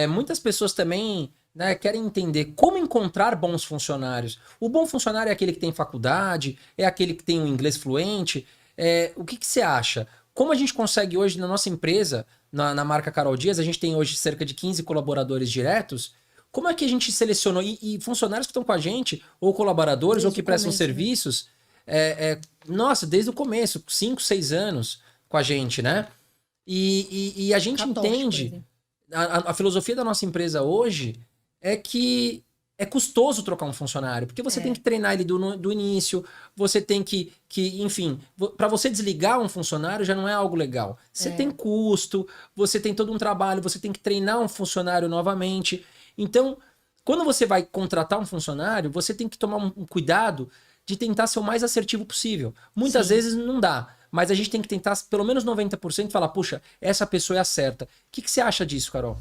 Muitas pessoas também, né, querem entender como encontrar bons funcionários. O bom funcionário é aquele que tem faculdade, é aquele que tem um inglês fluente. O que você acha? Como a gente consegue hoje na nossa empresa, na marca Carol Dias, a gente tem hoje cerca de 15 colaboradores diretos. Como é que a gente selecionou? E funcionários que estão com a gente, ou colaboradores, ou Desde que o prestam começo, né? serviços, nossa, desde o começo, 5, 6 anos com a gente, né? E a gente Catoche, por entende, exemplo. a filosofia da nossa empresa hoje é que é custoso trocar um funcionário, porque você tem É, que treinar ele do início, você tem enfim, para você desligar um funcionário já não é algo legal. Você tem é. custo, você tem todo um trabalho, você tem que treinar um funcionário novamente. Então, quando você vai contratar um funcionário, você tem que tomar um cuidado de tentar ser o mais assertivo possível. Muitas Sim. vezes não dá, mas a gente tem que tentar pelo menos 90% falar, puxa, essa pessoa é a certa. O que você acha disso, Carol?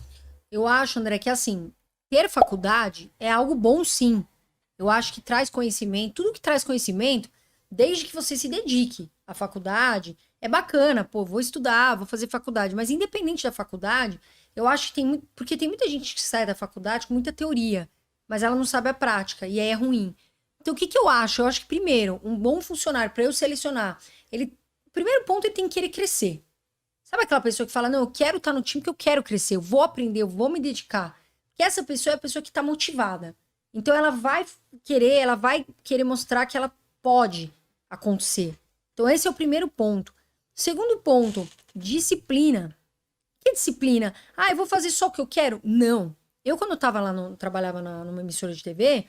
Eu acho, André, que assim, ter faculdade é algo bom, sim. Eu acho que traz conhecimento, tudo que traz conhecimento, desde que você se dedique à faculdade, é bacana, pô, vou estudar, vou fazer faculdade, mas independente da faculdade, eu acho que tem muito, porque tem muita gente que sai da faculdade com muita teoria, mas ela não sabe a prática, e aí é ruim. Então, o que que eu acho? Eu acho que, primeiro, um bom funcionário, para eu selecionar, ele, o primeiro ponto, ele tem que querer crescer. Sabe aquela pessoa que fala, não, eu quero estar no time porque eu quero crescer, eu vou aprender, eu vou me dedicar. Porque essa pessoa é a pessoa que está motivada. Então ela vai querer mostrar que ela pode acontecer. Então esse é o primeiro ponto. Segundo ponto, disciplina. Que disciplina? Ah, eu vou fazer só o que eu quero? Não. Eu, quando eu tava lá, trabalhava numa emissora de TV,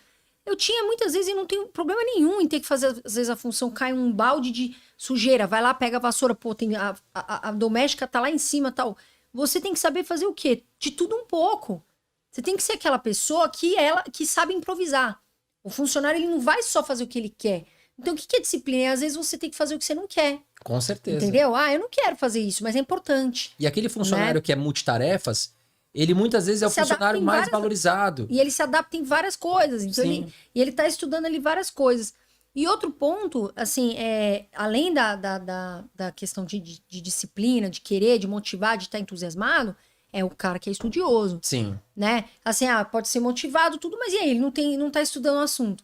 eu tinha muitas vezes, e não tenho problema nenhum em ter que fazer, às vezes, a função cai um balde de sujeira, vai lá, pega a vassoura, pô, tem a doméstica tá lá em cima tal. Você tem que saber fazer o quê? De tudo um pouco. Você tem que ser aquela pessoa que sabe improvisar. O funcionário, ele não vai só fazer o que ele quer. Então, o que que é disciplina? Às vezes você tem que fazer o que você não quer. Com certeza. Entendeu? Ah, eu não quero fazer isso, mas é importante, E aquele né? funcionário que é multitarefas, ele muitas vezes é o Se adapta funcionário em mais várias. valorizado. E ele se adapta em várias coisas. Então Sim, ele tá estudando ali várias coisas. E outro ponto, assim, além da questão de disciplina, de querer, de motivar, de estar entusiasmado, é o cara que é estudioso, sim. né? Assim, pode ser motivado, tudo, mas e aí? Ele não tá estudando o assunto.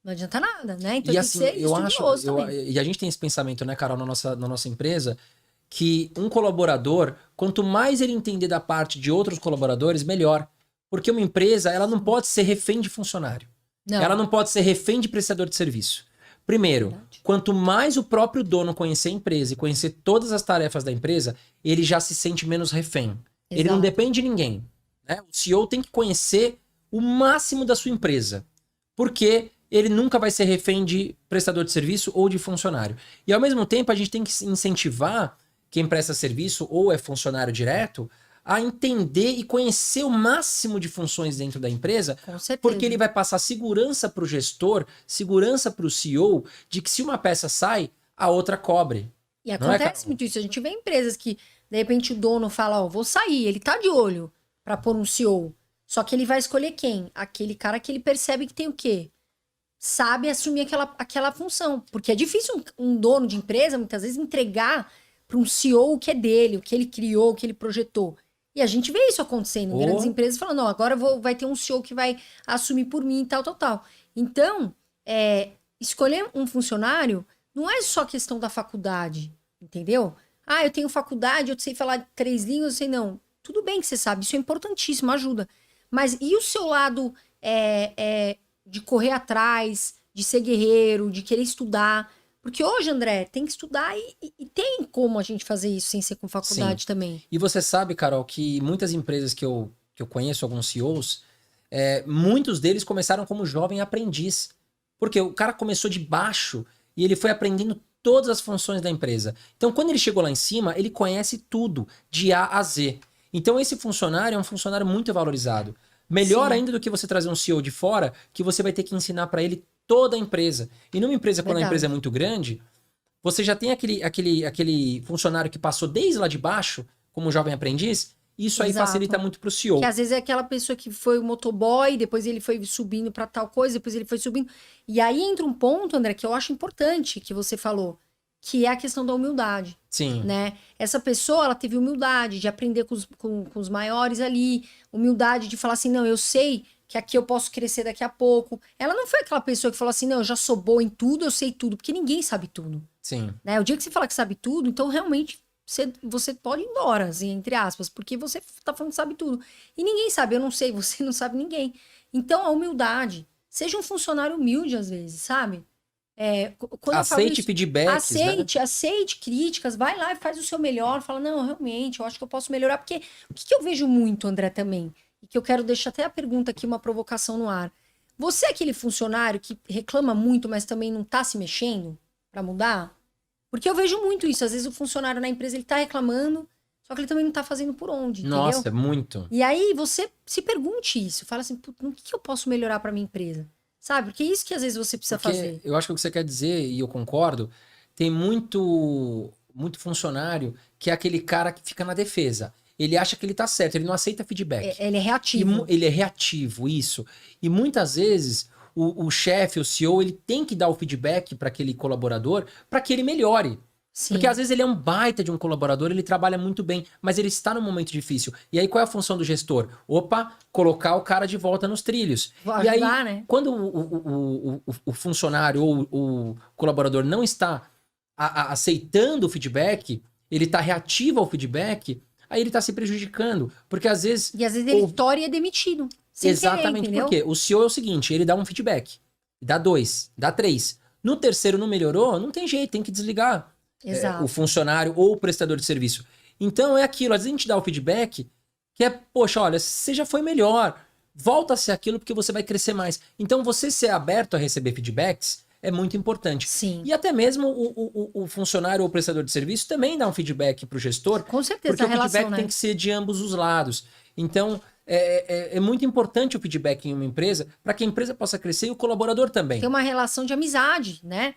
Não adianta nada, né? Então E ele tem que assim, ser estudioso também. e a gente tem esse pensamento, né, Carol, na nossa empresa, que um colaborador, quanto mais ele entender da parte de outros colaboradores, melhor. Porque uma empresa, ela não pode ser refém de funcionário. Ela Não, não pode ser refém de prestador de serviço. Primeiro, verdade. quanto mais o próprio dono conhecer a empresa e conhecer todas as tarefas da empresa, ele já se sente menos refém. Ele não Exato. depende de ninguém, né? O CEO tem que conhecer o máximo da sua empresa, porque ele nunca vai ser refém de prestador de serviço ou de funcionário. E ao mesmo tempo, a gente tem que incentivar quem presta serviço ou é funcionário direto a entender e conhecer o máximo de funções dentro da empresa, Com porque ele certeza. vai passar segurança para o gestor, segurança para o CEO, de que se uma peça sai, a outra cobre. E Não é, acontece Carol? muito isso. A gente vê empresas que, de repente, o dono fala, ó, vou sair, ele tá de olho pra pôr um CEO. Só que ele vai escolher quem? Aquele cara que ele percebe que tem o quê? Sabe assumir aquela função. Porque é difícil um dono de empresa, muitas vezes, entregar para um CEO o que é dele, o que ele criou, o que ele projetou. E a gente vê isso acontecendo em grandes Ou empresas, falando, ó, agora vai ter um CEO que vai assumir por mim, tal, tal, tal. Então, escolher um funcionário não é só questão da faculdade, entendeu? Ah, eu tenho faculdade, eu sei falar 3 línguas, eu sei não. Tudo bem que você sabe, isso é importantíssimo, ajuda. Mas e o seu lado de correr atrás, de ser guerreiro, de querer estudar? Porque hoje, André, tem que estudar e tem como a gente fazer isso sem ser com sim. faculdade também. E você sabe, Carol, que muitas empresas que eu conheço, alguns CEOs, muitos deles começaram como jovem aprendiz. Porque o cara começou de baixo e ele foi aprendendo todas as funções da empresa. Então, quando ele chegou lá em cima, ele conhece tudo, de A a Z. Então, esse funcionário é um funcionário muito valorizado. Melhor Sim, ainda do que você trazer um CEO de fora, que você vai ter que ensinar para ele toda a empresa. E numa empresa, quando a empresa é verdade. muito grande, você já tem aquele funcionário que passou desde lá de baixo, como jovem aprendiz, e isso aí facilita Exato. muito para o Que CEO. às vezes é aquela pessoa que foi o motoboy, depois ele foi subindo para tal coisa, depois ele foi subindo. E aí entra um ponto, André, que eu acho importante que você falou. que é a questão da humildade, Sim. né? Essa pessoa, ela teve humildade de aprender com os maiores ali, humildade de falar assim, não, eu sei que aqui eu posso crescer daqui a pouco. Ela não foi aquela pessoa que falou assim, não, eu já sou boa em tudo, eu sei tudo, porque ninguém sabe tudo, Sim. né? O dia que você fala que sabe tudo, então realmente você pode ir embora, assim, entre aspas, porque você tá falando que sabe tudo. E ninguém sabe, eu não sei, você não sabe ninguém. Então, a humildade, seja um funcionário humilde às vezes, sabe? Quando eu falo Aceite isso, feedbacks, né? aceite críticas, vai lá e faz o seu melhor, fala, não, realmente, eu acho que eu posso melhorar, porque o que eu vejo muito, André, também, e que eu quero deixar até a pergunta aqui, uma provocação no ar. Você é aquele funcionário que reclama muito, mas também não tá se mexendo para mudar? Porque eu vejo muito isso, às vezes o funcionário na empresa, ele tá reclamando, só que ele também não tá fazendo por onde, entendeu? Nossa, muito. E aí você se pergunte isso, fala assim, no que eu posso melhorar para minha empresa? Sabe? Porque é isso que às vezes você precisa Porque fazer. eu acho que o que você quer dizer, e eu concordo, tem muito funcionário que é aquele cara que fica na defesa. Ele acha que ele tá certo, ele não aceita feedback. Ele é E reativo. ele é reativo, isso. E muitas vezes o chefe, o CEO, ele tem que dar o feedback para aquele colaborador para que ele melhore. Sim. Porque às vezes ele é um baita de um colaborador, ele trabalha muito bem, mas ele está num momento difícil. E aí qual é a função do gestor? Opa, colocar o cara de volta nos trilhos. Vou E ajudar, aí, né? quando o funcionário ou o colaborador não está aceitando o feedback, ele está reativo ao feedback, aí ele está se prejudicando. Porque às vezes. E às vezes ele tora e é demitido. Sem Exatamente, querer, entendeu? porque o CEO é o seguinte, ele dá um feedback, dá 2, dá 3. No terceiro não melhorou, não tem jeito, tem que desligar Exato. o funcionário ou o prestador de serviço. Então é aquilo, às vezes a gente dá o feedback que é, poxa, olha, você já foi melhor, volta a ser aquilo porque você vai crescer mais. Então você ser aberto a receber feedbacks é muito importante. Sim. E até mesmo o funcionário ou o prestador de serviço também dá um feedback para o gestor, Com certeza, porque a o relação, feedback né? tem que ser de ambos os lados. Então, é muito importante o feedback em uma empresa para que a empresa possa crescer e o colaborador também. Tem uma relação de amizade, né?